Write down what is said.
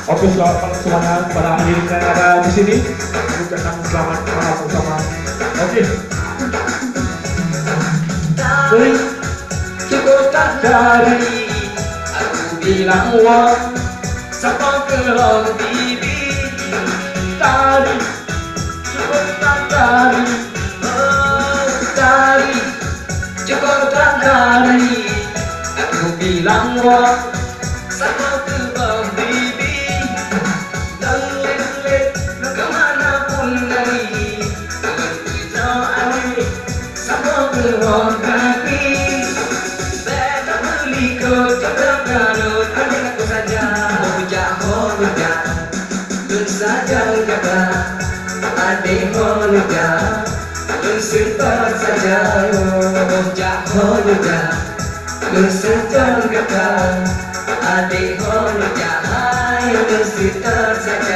Oke, selamat semangat para hadirin yang ada di sini. Ucapkan selamat malam bersama. Oke. Cukup tak dari aku bilang wah, siapa kelong bibi tadi. Cukup tak dari, dari. Cukup tak dari aku bilang wah, siapa kelong bibi. Dan let kemanapun dari, kau ani, siapa kelong bibi. Adik holuja, lusutan saja. Bocah holuja, lusutan kata. Adik holuja, lusutan saja.